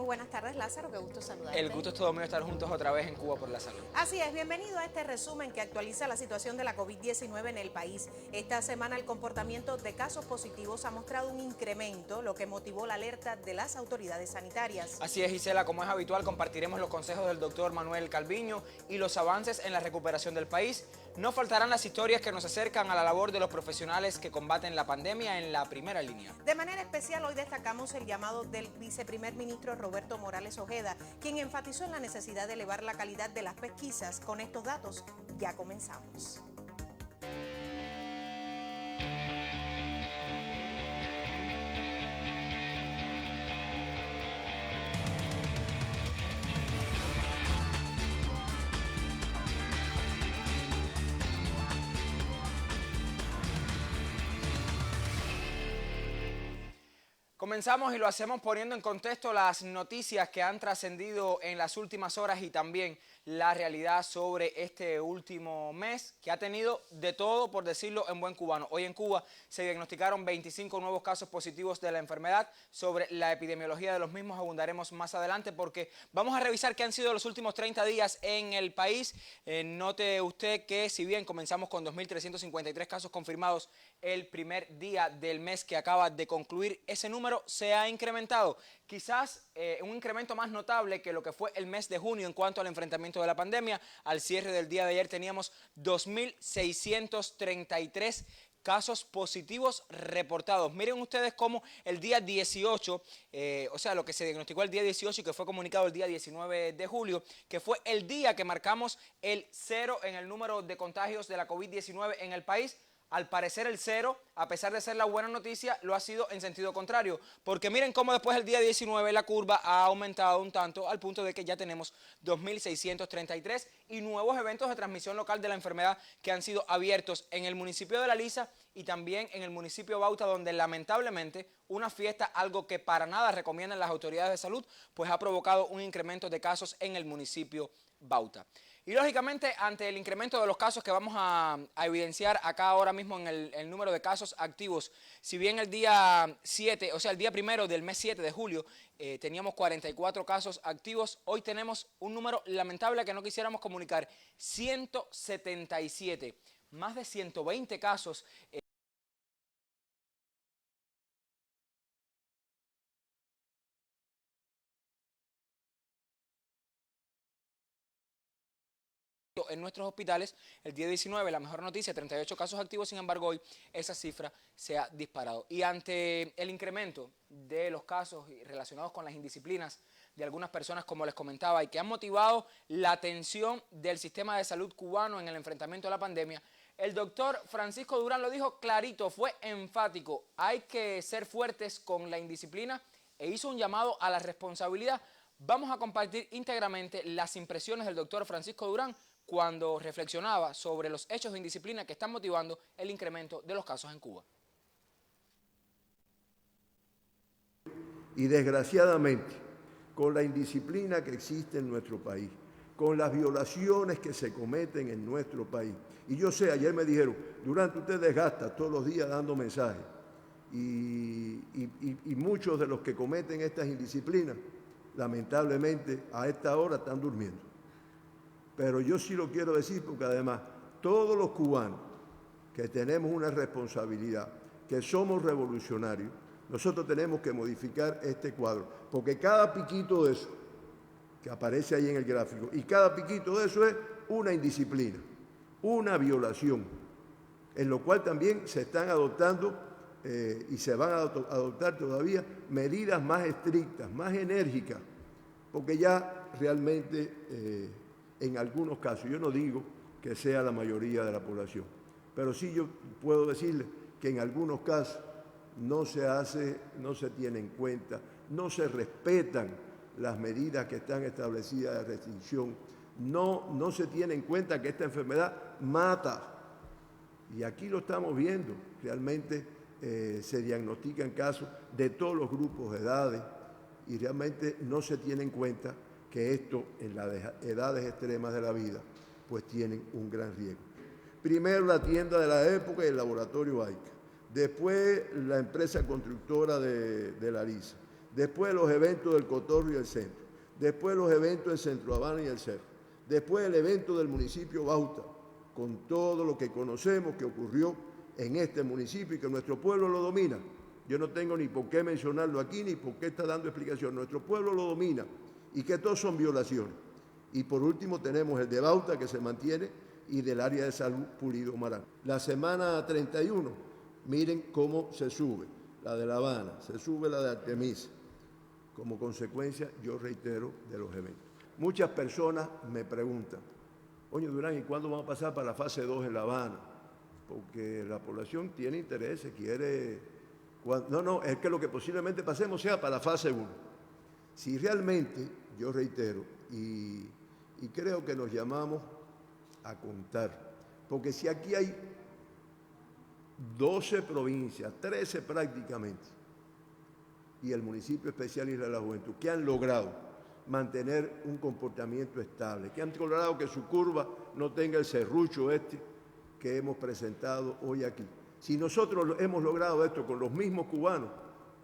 Muy buenas tardes, Lázaro, qué gusto saludarte. El gusto es todo mío estar juntos otra vez en Cuba por la Salud. Así es, bienvenido a este resumen que actualiza la situación de la COVID-19 en el país. Esta semana el comportamiento de casos positivos ha mostrado un incremento, lo que motivó la alerta de las autoridades sanitarias. Así es, Gisela, como es habitual, compartiremos los consejos del doctor Manuel Calviño y los avances en la recuperación del país. No faltarán las historias que nos acercan a la labor de los profesionales que combaten la pandemia en la primera línea. De manera especial, hoy destacamos el llamado del viceprimer ministro Roberto Morales Ojeda, quien enfatizó en la necesidad de elevar la calidad de las pesquisas. Con estos datos, ya comenzamos. Comenzamos y lo hacemos poniendo en contexto las noticias que han trascendido en las últimas horas y también la realidad sobre este último mes, que ha tenido de todo, por decirlo en buen cubano. Hoy en Cuba se diagnosticaron 25 nuevos casos positivos de la enfermedad. Sobre la epidemiología de los mismos abundaremos más adelante porque vamos a revisar qué han sido los últimos 30 días en el país. Note usted que si bien comenzamos con 2.353 casos confirmados el primer día del mes que acaba de concluir, ese número se ha incrementado. Quizás un incremento más notable que lo que fue el mes de junio en cuanto al enfrentamiento de la pandemia. Al cierre del día de ayer teníamos 2.633 casos positivos reportados. Miren ustedes cómo el día 18, o sea, lo que se diagnosticó el día 18 y que fue comunicado el día 19 de julio, que fue el día que marcamos el cero en el número de contagios de la COVID-19 en el país. Al parecer el cero, a pesar de ser la buena noticia, lo ha sido en sentido contrario. Porque miren cómo después del día 19 la curva ha aumentado un tanto al punto de que ya tenemos 2.633 y nuevos eventos de transmisión local de la enfermedad que han sido abiertos en el municipio de La Lisa y también en el municipio de Bauta, donde lamentablemente una fiesta, algo que para nada recomiendan las autoridades de salud, pues ha provocado un incremento de casos en el municipio Bauta. Y lógicamente ante el incremento de los casos que vamos a evidenciar acá ahora mismo en el número de casos activos, si bien el día 7, o sea el día primero del mes 7 de julio teníamos 44 casos activos, hoy tenemos un número lamentable que no quisiéramos comunicar, 177, más de 120 casos. En nuestros hospitales, el día 19, la mejor noticia, 38 casos activos, sin embargo hoy esa cifra se ha disparado. Y ante el incremento de los casos relacionados con las indisciplinas de algunas personas, como les comentaba, y que han motivado la atención del sistema de salud cubano en el enfrentamiento a la pandemia, el doctor Francisco Durán lo dijo clarito, fue enfático, hay que ser fuertes con la indisciplina e hizo un llamado a la responsabilidad. Vamos a compartir íntegramente las impresiones del doctor Francisco Durán cuando reflexionaba sobre los hechos de indisciplina que están motivando el incremento de los casos en Cuba. Y desgraciadamente, con la indisciplina que existe en nuestro país, con las violaciones que se cometen en nuestro país, y yo sé, ayer me dijeron, Durán, usted desgasta todos los días dando mensajes, y muchos de los que cometen estas indisciplinas, lamentablemente, a esta hora están durmiendo. Pero yo sí lo quiero decir porque además todos los cubanos que tenemos una responsabilidad, que somos revolucionarios, nosotros tenemos que modificar este cuadro, porque cada piquito de eso que aparece ahí en el gráfico y cada piquito de eso es una indisciplina, una violación, en lo cual también se están adoptando y se van a adoptar todavía medidas más estrictas, más enérgicas, porque ya realmente en algunos casos, yo no digo que sea la mayoría de la población, pero sí yo puedo decirle que en algunos casos no se tiene en cuenta, no se respetan las medidas que están establecidas de restricción, no se tiene en cuenta que esta enfermedad mata. Y aquí lo estamos viendo, realmente se diagnostican casos de todos los grupos de edades y realmente no se tiene en cuenta que esto en las edades extremas de la vida pues tienen un gran riesgo. Primero la tienda de la época y el laboratorio AICA, después la empresa constructora de La Lisa, después los eventos del Cotorro y el Centro, después los eventos del Centro Habana y el Cerro, después el evento del municipio Bauta, con todo lo que conocemos que ocurrió en este municipio y que nuestro pueblo lo domina. Yo no tengo ni por qué mencionarlo aquí, ni por qué está dando explicación. Nuestro pueblo lo domina y que todos son violaciones. Y por último tenemos el de Bauta, que se mantiene, y del área de salud Pulido Marán. La semana 31, miren cómo se sube la de La Habana, se sube la de Artemisa, como consecuencia, yo reitero, de los eventos. Muchas personas me preguntan, oye Durán, ¿y cuándo vamos a pasar para la fase 2 en La Habana? Porque la población tiene interés, quiere... No, es que lo que posiblemente pasemos sea para la fase 1. Si realmente, yo reitero, y creo que nos llamamos a contar, porque si aquí hay 12 provincias, 13 prácticamente, y el municipio especial Isla de la Juventud, que han logrado mantener un comportamiento estable, que han logrado que su curva no tenga el serrucho que hemos presentado hoy aquí. Si nosotros hemos logrado esto con los mismos cubanos,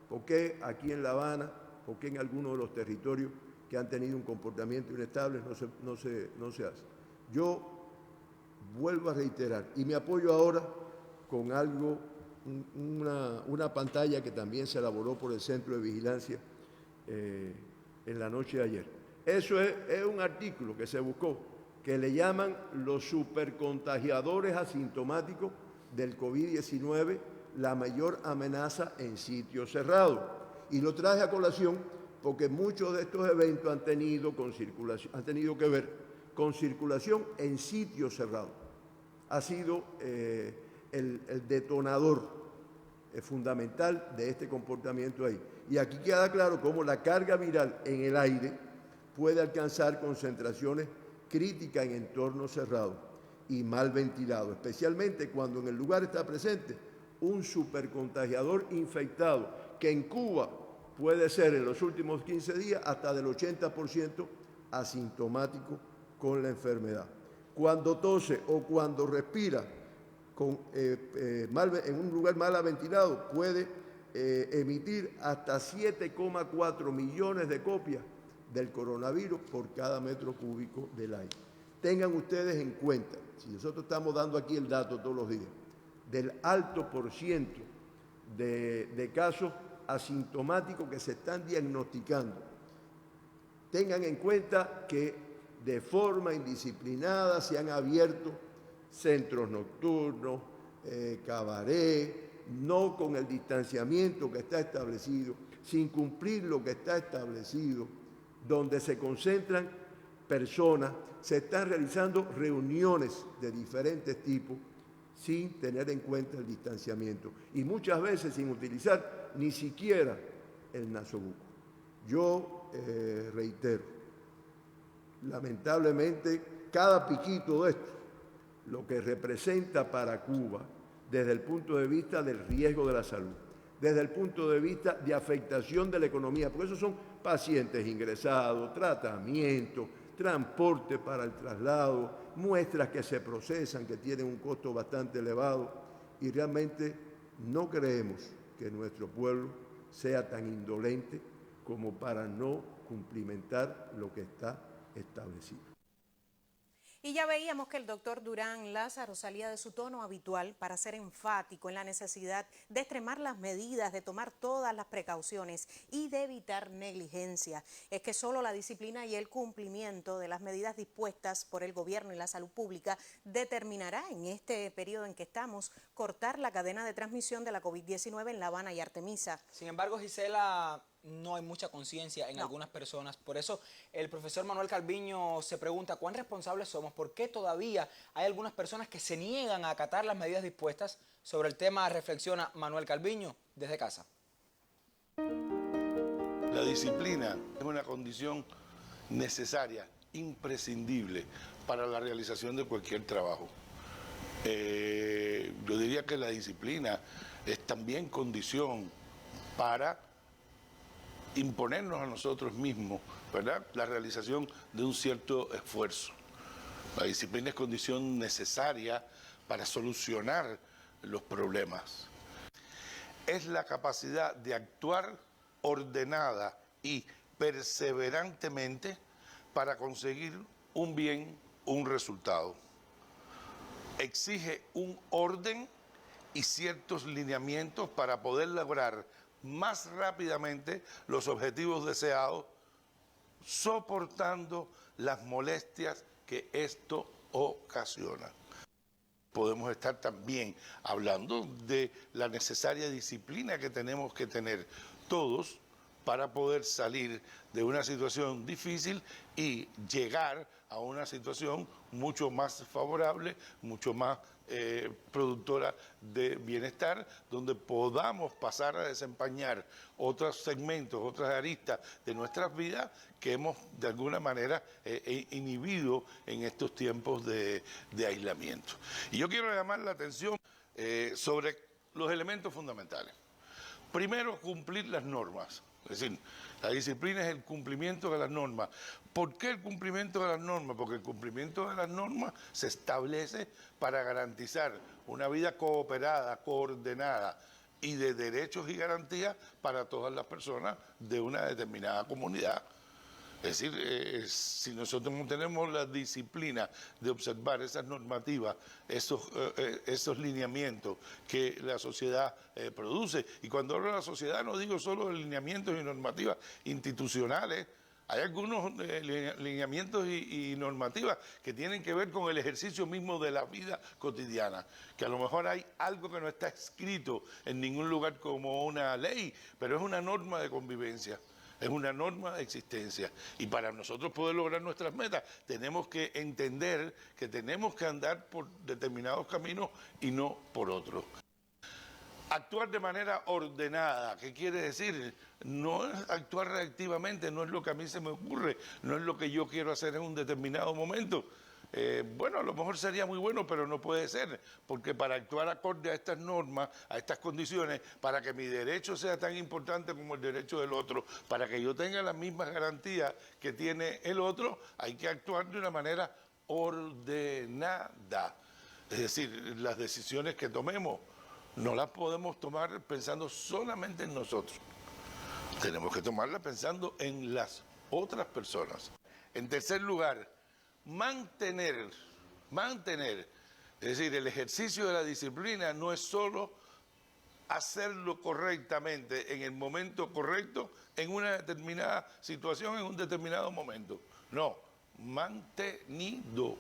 ¿por qué aquí en La Habana, por qué en algunos de los territorios que han tenido un comportamiento inestable no se hace? Yo vuelvo a reiterar, y me apoyo ahora con algo, una pantalla que también se elaboró por el Centro de Vigilancia en la noche de ayer. Eso es un artículo que se buscó, que le llaman los supercontagiadores asintomáticos del COVID-19, la mayor amenaza en sitios cerrados. Y lo traje a colación porque muchos de estos eventos han tenido que ver con circulación en sitios cerrados. Ha sido el detonador fundamental de este comportamiento ahí. Y aquí queda claro cómo la carga viral en el aire puede alcanzar concentraciones críticas en entornos cerrados y mal ventilados, especialmente cuando en el lugar está presente un supercontagiador infectado, que en Cuba puede ser en los últimos 15 días hasta del 80% asintomático con la enfermedad. Cuando tose o cuando respira en un lugar mal ventilado, puede emitir hasta 7,4 millones de copias del coronavirus por cada metro cúbico del aire. Tengan ustedes en cuenta, si nosotros estamos dando aquí el dato todos los días, del alto por ciento de casos asintomáticos que se están diagnosticando, tengan en cuenta que de forma indisciplinada se han abierto centros nocturnos, cabaret, no con el distanciamiento que está establecido, sin cumplir lo que está establecido, donde se concentran personas, se están realizando reuniones de diferentes tipos sin tener en cuenta el distanciamiento y muchas veces sin utilizar ni siquiera el nasobuco. Yo reitero, lamentablemente cada piquito de esto, lo que representa para Cuba desde el punto de vista del riesgo de la salud, desde el punto de vista de afectación de la economía, porque esos son pacientes ingresados, tratamiento, transporte para el traslado, muestras que se procesan, que tienen un costo bastante elevado, y realmente no creemos que nuestro pueblo sea tan indolente como para no cumplimentar lo que está establecido. Y ya veíamos que el doctor Durán Lázaro salía de su tono habitual para ser enfático en la necesidad de extremar las medidas, de tomar todas las precauciones y de evitar negligencia. Es que solo la disciplina y el cumplimiento de las medidas dispuestas por el gobierno y la salud pública determinará en este periodo en que estamos cortar la cadena de transmisión de la COVID-19 en La Habana y Artemisa. Sin embargo, Gisela, no hay mucha conciencia en algunas personas. Por eso el profesor Manuel Calviño se pregunta cuán responsables somos, por qué todavía hay algunas personas que se niegan a acatar las medidas dispuestas. Sobre el tema reflexiona Manuel Calviño desde casa. La disciplina es una condición necesaria, imprescindible para la realización de cualquier trabajo. Yo diría que la disciplina es también condición para imponernos a nosotros mismos, ¿verdad?, la realización de un cierto esfuerzo. La disciplina es condición necesaria para solucionar los problemas. Es la capacidad de actuar ordenada y perseverantemente para conseguir un bien, un resultado. Exige un orden y ciertos lineamientos para poder lograr más rápidamente los objetivos deseados, soportando las molestias que esto ocasiona. Podemos estar también hablando de la necesaria disciplina que tenemos que tener todos para poder salir de una situación difícil y llegar a una situación mucho más favorable, mucho más productora de bienestar, donde podamos pasar a desempeñar otros segmentos, otras aristas de nuestras vidas que hemos de alguna manera inhibido en estos tiempos de aislamiento. Y yo quiero llamar la atención sobre los elementos fundamentales. Primero, cumplir las normas. Es decir, la disciplina es el cumplimiento de las normas. ¿Por qué el cumplimiento de las normas? Porque el cumplimiento de las normas se establece para garantizar una vida cooperada, coordenada y de derechos y garantías para todas las personas de una determinada comunidad. Es decir, si nosotros no tenemos la disciplina de observar esas normativas, esos lineamientos que la sociedad produce, y cuando hablo de la sociedad no digo solo de lineamientos y normativas institucionales, hay algunos lineamientos y normativas que tienen que ver con el ejercicio mismo de la vida cotidiana, que a lo mejor hay algo que no está escrito en ningún lugar como una ley, pero es una norma de convivencia. Es una norma de existencia y para nosotros poder lograr nuestras metas tenemos que entender que tenemos que andar por determinados caminos y no por otros. Actuar de manera ordenada, ¿qué quiere decir? No es actuar reactivamente, no es lo que a mí se me ocurre, no es lo que yo quiero hacer en un determinado momento. Bueno, a lo mejor sería muy bueno, pero no puede ser, porque para actuar acorde a estas normas, a estas condiciones, para que mi derecho sea tan importante como el derecho del otro, para que yo tenga las mismas garantías que tiene el otro, hay que actuar de una manera ordenada. Es decir, las decisiones que tomemos no las podemos tomar pensando solamente en nosotros. Tenemos que tomarlas pensando en las otras personas. En tercer lugar, mantener, es decir, el ejercicio de la disciplina no es solo hacerlo correctamente en el momento correcto, en una determinada situación, en un determinado momento. No, mantenido.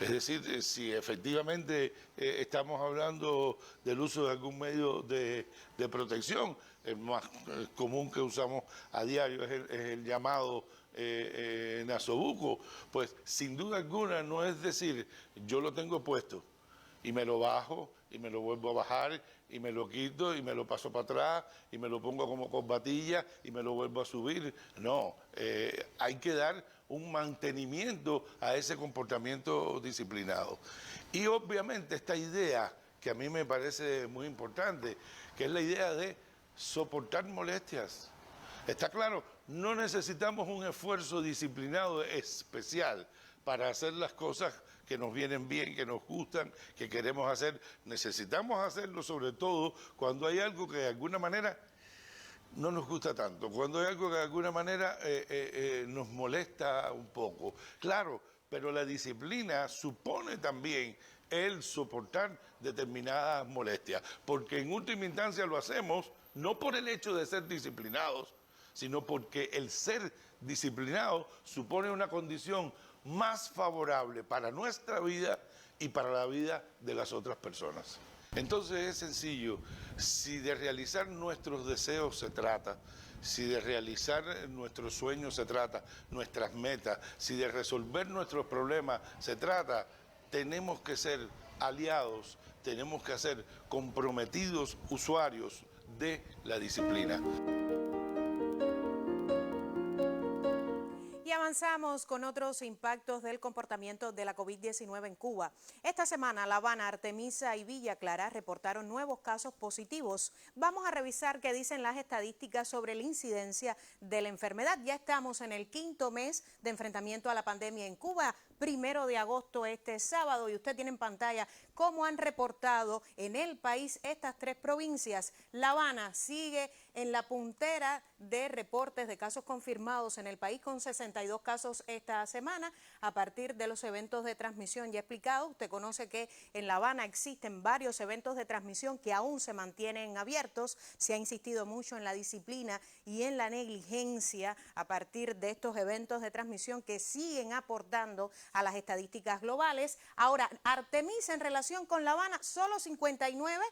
Es decir, si efectivamente estamos hablando del uso de algún medio de protección, el más común que usamos a diario es el llamado nasobuco, pues sin duda alguna no es decir, yo lo tengo puesto y me lo bajo y me lo vuelvo a bajar y me lo quito y me lo paso para atrás y me lo pongo como combatilla y me lo vuelvo a subir. No, hay que dar un mantenimiento a ese comportamiento disciplinado. Y obviamente esta idea que a mí me parece muy importante, que es la idea de soportar molestias. Está claro, no necesitamos un esfuerzo disciplinado especial para hacer las cosas que nos vienen bien, que nos gustan, que queremos hacer. Necesitamos hacerlo sobre todo cuando hay algo que de alguna manera no nos gusta tanto, cuando hay algo que de alguna manera nos molesta un poco. Claro, pero la disciplina supone también el soportar determinadas molestias, porque en última instancia lo hacemos no por el hecho de ser disciplinados, sino porque el ser disciplinado supone una condición más favorable para nuestra vida y para la vida de las otras personas. Entonces es sencillo, si de realizar nuestros deseos se trata, si de realizar nuestros sueños se trata, nuestras metas, si de resolver nuestros problemas se trata, tenemos que ser aliados, tenemos que ser comprometidos usuarios de la disciplina. Y avanzamos con otros impactos del comportamiento de la COVID-19 en Cuba. Esta semana, La Habana, Artemisa y Villa Clara reportaron nuevos casos positivos. Vamos a revisar qué dicen las estadísticas sobre la incidencia de la enfermedad. Ya estamos en el 5º mes de enfrentamiento a la pandemia en Cuba. 1 de agosto este sábado, y usted tiene en pantalla cómo han reportado en el país estas 3 provincias. La Habana sigue en la puntera de reportes de casos confirmados en el país, con 62 casos esta semana a partir de los eventos de transmisión ya explicado. Usted conoce que en La Habana existen varios eventos de transmisión que aún se mantienen abiertos. Se ha insistido mucho en la disciplina y en la negligencia a partir de estos eventos de transmisión que siguen aportando a las estadísticas globales. Ahora, Artemisa en relación con La Habana, solo 59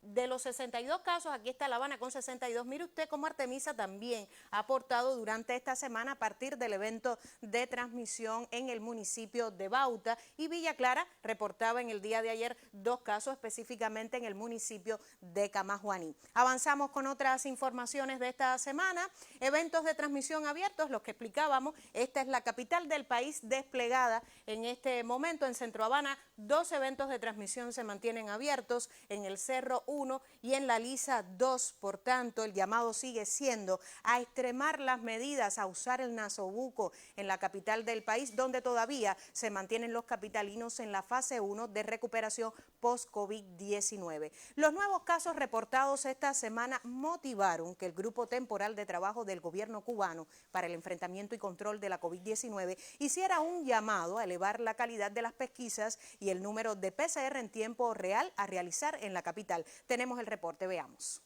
de los 62 casos. Aquí está La Habana con 62. Mire usted cómo Artemisa también ha aportado durante esta semana a partir del evento de transmisión en el municipio de Bauta, y Villa Clara reportaba en el día de ayer 2 casos específicamente en el municipio de Camajuaní. Avanzamos con otras informaciones de esta semana. Eventos de transmisión abiertos, los que explicábamos. Esta es la capital del país desplegada en este momento. En Centro Habana, 2 eventos de transmisión se mantienen abiertos, en el Cerro 1 y en la Lisa 2. Por tanto, el llamado sigue siendo a extremar las medidas, a usar el nasobuco en la capital del país, donde todavía se mantienen los capitalinos en la fase 1 de recuperación post-COVID-19. Los nuevos casos reportados esta semana motivaron que el Grupo Temporal de Trabajo del Gobierno cubano para el enfrentamiento y control de la COVID-19 hiciera un llamado a elevar la calidad de las pesquisas y el número de PCR en tiempo real a realizar en la capital. Tenemos el reporte, veamos.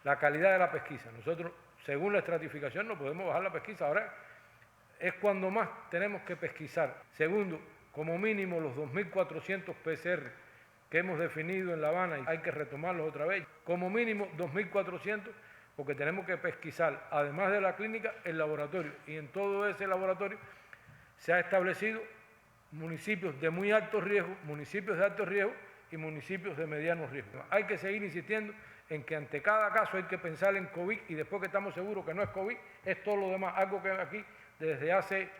La calidad de la pesquisa. Nosotros, según la estratificación, no podemos bajar la pesquisa. Ahora es cuando más tenemos que pesquisar. Segundo, como mínimo los 2.400 PCR que hemos definido en La Habana, y hay que retomarlos otra vez. Como mínimo 2.400, porque tenemos que pesquisar, además de la clínica, el laboratorio. Y en todo ese laboratorio se ha establecido municipios de muy alto riesgo, municipios de alto riesgo y municipios de mediano riesgo. Hay que seguir insistiendo en que ante cada caso hay que pensar en COVID, y después que estamos seguros que no es COVID, es todo lo demás, algo que aquí desde hace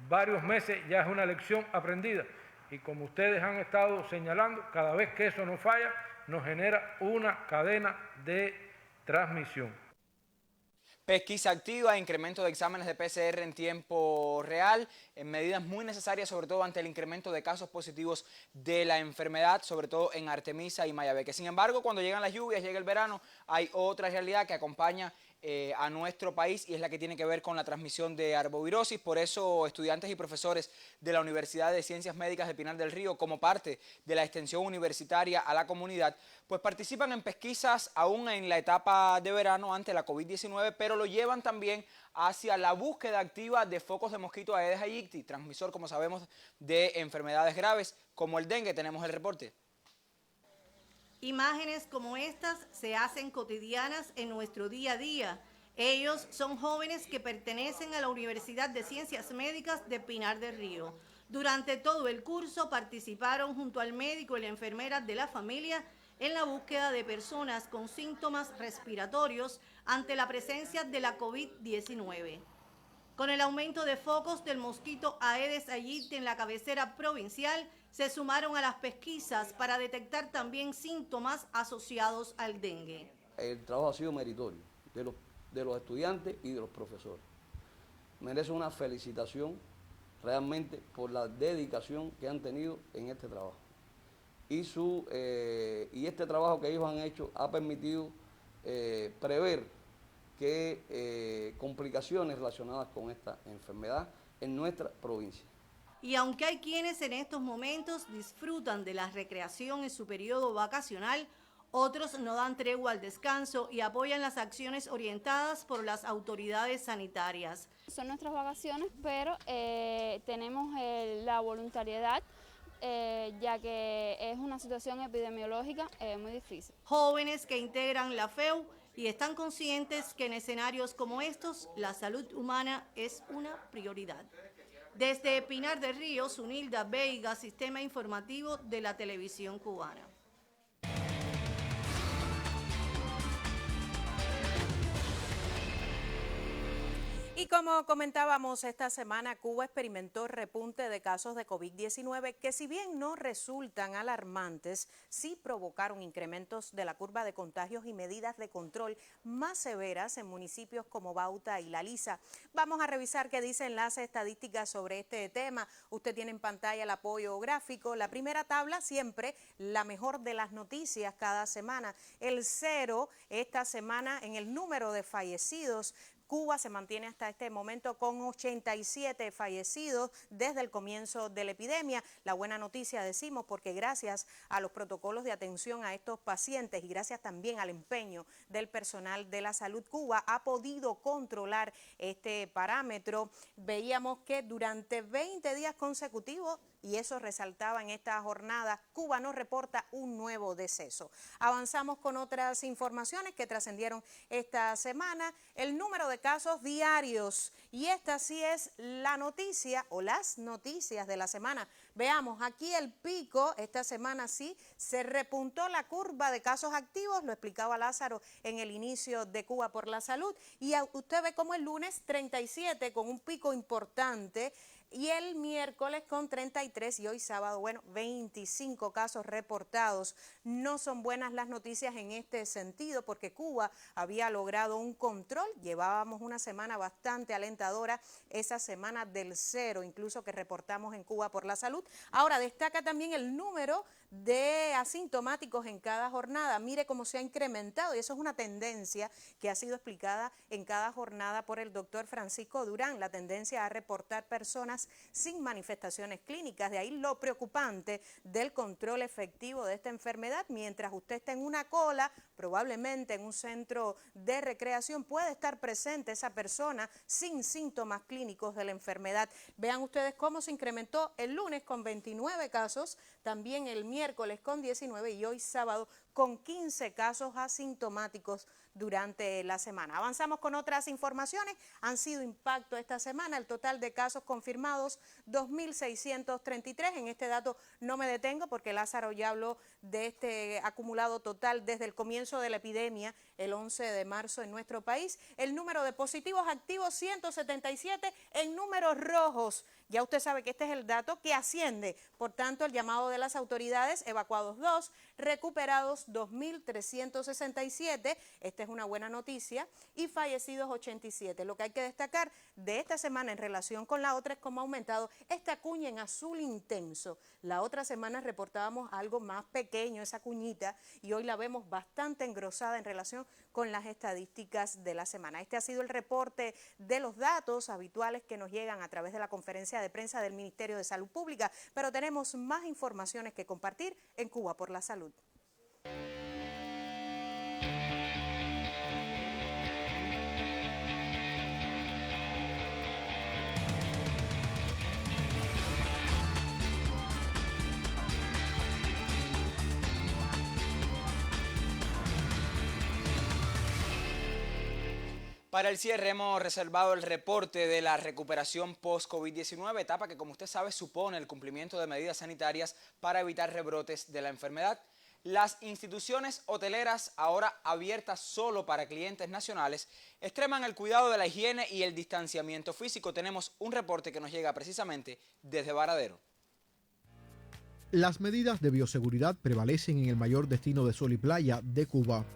varios meses ya es una lección aprendida. Y como ustedes han estado señalando, cada vez que eso nos falla, nos genera una cadena de transmisión. Pesquisa activa, incremento de exámenes de PCR en tiempo real, en medidas muy necesarias, sobre todo ante el incremento de casos positivos de la enfermedad, sobre todo en Artemisa y Mayabeque. Sin embargo, cuando llegan las lluvias, llega el verano, hay otra realidad que acompaña a nuestro país, y es la que tiene que ver con la transmisión de arbovirosis. Por eso, estudiantes y profesores de la Universidad de Ciencias Médicas de Pinar del Río, como parte de la extensión universitaria a la comunidad, pues participan en pesquisas aún en la etapa de verano ante la COVID-19, pero lo llevan también hacia la búsqueda activa de focos de mosquito Aedes aegypti, transmisor, como sabemos, de enfermedades graves como el dengue. Tenemos el reporte. Imágenes como estas se hacen cotidianas en nuestro día a día. Ellos son jóvenes que pertenecen a la Universidad de Ciencias Médicas de Pinar del Río. Durante todo el curso participaron junto al médico y la enfermera de la familia en la búsqueda de personas con síntomas respiratorios ante la presencia de la COVID-19. Con el aumento de focos del mosquito Aedes aegypti en la cabecera provincial, se sumaron a las pesquisas para detectar también síntomas asociados al dengue. El trabajo ha sido meritorio de los estudiantes y de los profesores. Merece una felicitación realmente por la dedicación que han tenido en este trabajo. Y este trabajo que ellos han hecho ha permitido prever que complicaciones relacionadas con esta enfermedad en nuestra provincia. Y aunque hay quienes en estos momentos disfrutan de la recreación en su periodo vacacional, otros no dan tregua al descanso y apoyan las acciones orientadas por las autoridades sanitarias. Son nuestras vacaciones, pero tenemos la voluntariedad, ya que es una situación epidemiológica muy difícil. Jóvenes que integran la FEU y están conscientes que en escenarios como estos la salud humana es una prioridad. Desde Pinar del Río, Zunilda Veiga, Sistema Informativo de la Televisión Cubana. Y como comentábamos, esta semana Cuba experimentó repunte de casos de COVID-19 que, si bien no resultan alarmantes, sí provocaron incrementos de la curva de contagios y medidas de control más severas en municipios como Bauta y La Lisa. Vamos a revisar qué dicen las estadísticas sobre este tema. Usted tiene en pantalla el apoyo gráfico. La primera tabla, siempre la mejor de las noticias cada semana. El 0 esta semana en el número de fallecidos. Cuba se mantiene hasta este momento con 87 fallecidos desde el comienzo de la epidemia. La buena noticia, decimos, porque gracias a los protocolos de atención a estos pacientes y gracias también al empeño del personal de la salud, Cuba ha podido controlar este parámetro. Veíamos que durante 20 días consecutivos, y eso resaltaba en esta jornada, Cuba no reporta un nuevo deceso. Avanzamos con otras informaciones que trascendieron esta semana. El número de casos diarios, y esta sí es la noticia o las noticias de la semana. Veamos, aquí el pico, esta semana sí, se repuntó la curva de casos activos, lo explicaba Lázaro en el inicio de Cuba por la Salud, y usted ve como el lunes 37 con un pico importante, y el miércoles con 33 y hoy sábado, bueno, 25 casos reportados. No son buenas las noticias en este sentido porque Cuba había logrado un control. Llevábamos una semana bastante alentadora, esa semana del 0, incluso que reportamos en Cuba por la Salud. Ahora destaca también el número de asintomáticos en cada jornada. Mire cómo se ha incrementado y eso es una tendencia que ha sido explicada en cada jornada por el doctor Francisco Durán, la tendencia a reportar personas sin manifestaciones clínicas. De ahí lo preocupante del control efectivo de esta enfermedad. Mientras usted está en una cola, probablemente en un centro de recreación, puede estar presente esa persona sin síntomas clínicos de la enfermedad. Vean ustedes cómo se incrementó el lunes con 29 casos, también el miércoles con 19 y hoy sábado con 15 casos asintomáticos durante la semana. Avanzamos con otras informaciones. Han sido impacto esta semana. El total de casos confirmados, 2.633. En este dato no me detengo porque Lázaro ya habló de este acumulado total desde el comienzo de la epidemia, el 11 de marzo en nuestro país. El número de positivos activos, 177 en números rojos. Ya usted sabe que este es el dato que asciende. Por tanto, el llamado de las autoridades, evacuados 2, recuperados 2.367. Esta es una buena noticia. Y fallecidos 87. Lo que hay que destacar de esta semana en relación con la otra es cómo ha aumentado esta cuña en azul intenso. La otra semana reportábamos algo más pequeño, esa cuñita, y hoy la vemos bastante engrosada en relación con las estadísticas de la semana. Este ha sido el reporte de los datos habituales que nos llegan a través de la conferencia de prensa del Ministerio de Salud Pública, pero tenemos más informaciones que compartir en Cuba por la Salud. Para el cierre hemos reservado el reporte de la recuperación post-COVID-19, etapa que, como usted sabe, supone el cumplimiento de medidas sanitarias para evitar rebrotes de la enfermedad. Las instituciones hoteleras, ahora abiertas solo para clientes nacionales, extreman el cuidado de la higiene y el distanciamiento físico. Tenemos un reporte que nos llega precisamente desde Varadero. Las medidas de bioseguridad prevalecen en el mayor destino de sol y playa de Cuba.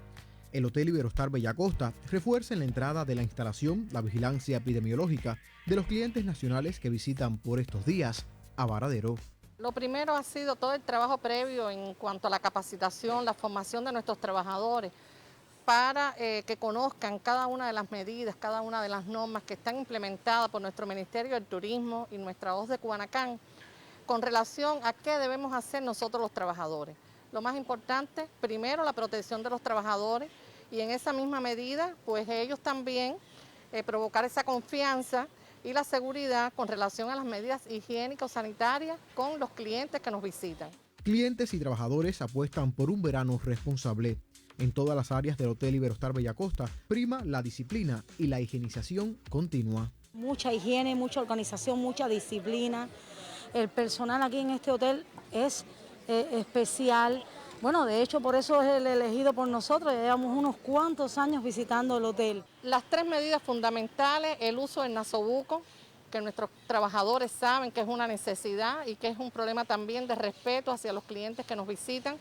El Hotel Iberostar Bellacosta refuerza en la entrada de la instalación la vigilancia epidemiológica de los clientes nacionales que visitan por estos días a Varadero. Lo primero ha sido todo el trabajo previo en cuanto a la capacitación, la formación de nuestros trabajadores para que conozcan cada una de las medidas, cada una de las normas que están implementadas por nuestro Ministerio del Turismo y nuestra OS de Cubanacán con relación a qué debemos hacer nosotros los trabajadores. Lo más importante, primero, la protección de los trabajadores y en esa misma medida, pues ellos también provocar esa confianza y la seguridad con relación a las medidas higiénico-sanitarias con los clientes que nos visitan. Clientes y trabajadores apuestan por un verano responsable. En todas las áreas del Hotel Iberostar Bellacosta prima la disciplina y la higienización continua. Mucha higiene, mucha organización, mucha disciplina. El personal aquí en este hotel es especial, Bueno, de hecho, por eso es el elegido por nosotros. Ya llevamos unos cuantos años visitando el hotel. Las 3 medidas fundamentales: el uso del nasobuco, que nuestros trabajadores saben que es una necesidad y que es un problema también de respeto hacia los clientes que nos visitan.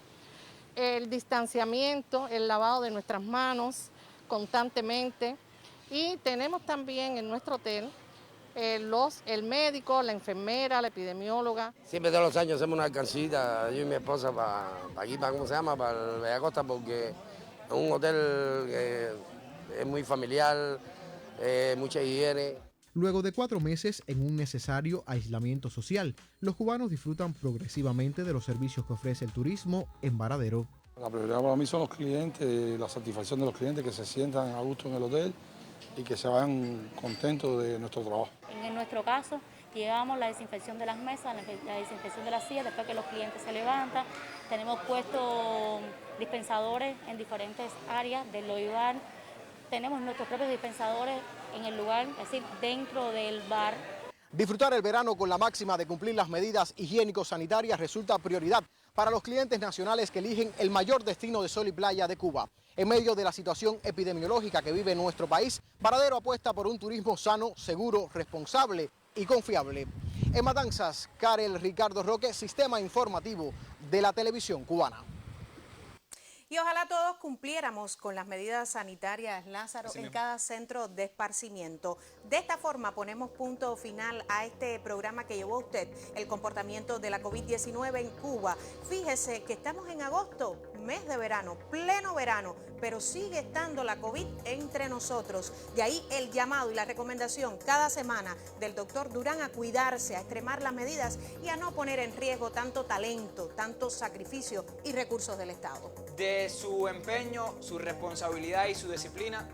El distanciamiento, el lavado de nuestras manos constantemente. Y tenemos también en nuestro hotel el médico, la enfermera, la epidemióloga. Siempre todos los años hacemos una alcancita, yo y mi esposa, para aquí, ¿cómo se llama? Para el Bellacosta, porque es un hotel que es muy familiar, mucha higiene. Luego de 4 meses en un necesario aislamiento social, los cubanos disfrutan progresivamente de los servicios que ofrece el turismo en Varadero. La prioridad para mí son los clientes, la satisfacción de los clientes, que se sientan a gusto en el hotel y que se vayan contentos de nuestro trabajo. En nuestro caso, llevamos la desinfección de las mesas, la desinfección de las sillas después que los clientes se levantan. Tenemos puestos dispensadores en diferentes áreas del lobby bar. Tenemos nuestros propios dispensadores en el lugar, es decir, dentro del bar. Disfrutar el verano con la máxima de cumplir las medidas higiénico-sanitarias resulta prioridad para los clientes nacionales que eligen el mayor destino de sol y playa de Cuba. En medio de la situación epidemiológica que vive nuestro país, Varadero apuesta por un turismo sano, seguro, responsable y confiable. En Matanzas, Karel Ricardo Roque, Sistema Informativo de la Televisión Cubana. Y ojalá todos cumpliéramos con las medidas sanitarias, Lázaro, en cada centro de esparcimiento. De esta forma ponemos punto final a este programa que llevó usted, el comportamiento de la COVID-19 en Cuba. Fíjese que estamos en agosto, mes de verano, pleno verano, pero sigue estando la COVID entre nosotros. De ahí el llamado y la recomendación cada semana del doctor Durán a cuidarse, a extremar las medidas y a no poner en riesgo tanto talento, tanto sacrificio y recursos del Estado. De su empeño, su responsabilidad y su disciplina,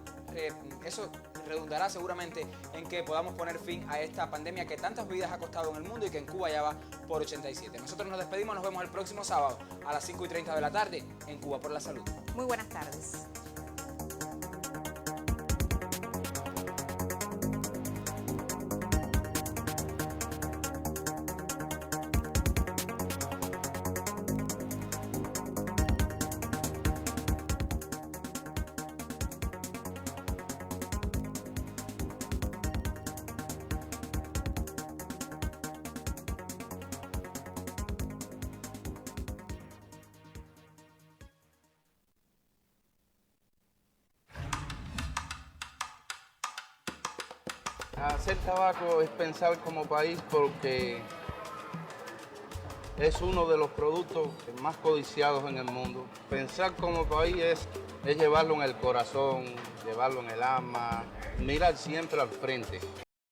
eso redundará seguramente en que podamos poner fin a esta pandemia que tantas vidas ha costado en el mundo y que en Cuba ya va por 87. Nosotros nos despedimos, nos vemos el próximo sábado a las 5:30 de la tarde en Cuba por la Salud. Muy buenas tardes. Hacer tabaco es pensar como país porque es uno de los productos más codiciados en el mundo. Pensar como país es llevarlo en el corazón, llevarlo en el alma, mirar siempre al frente.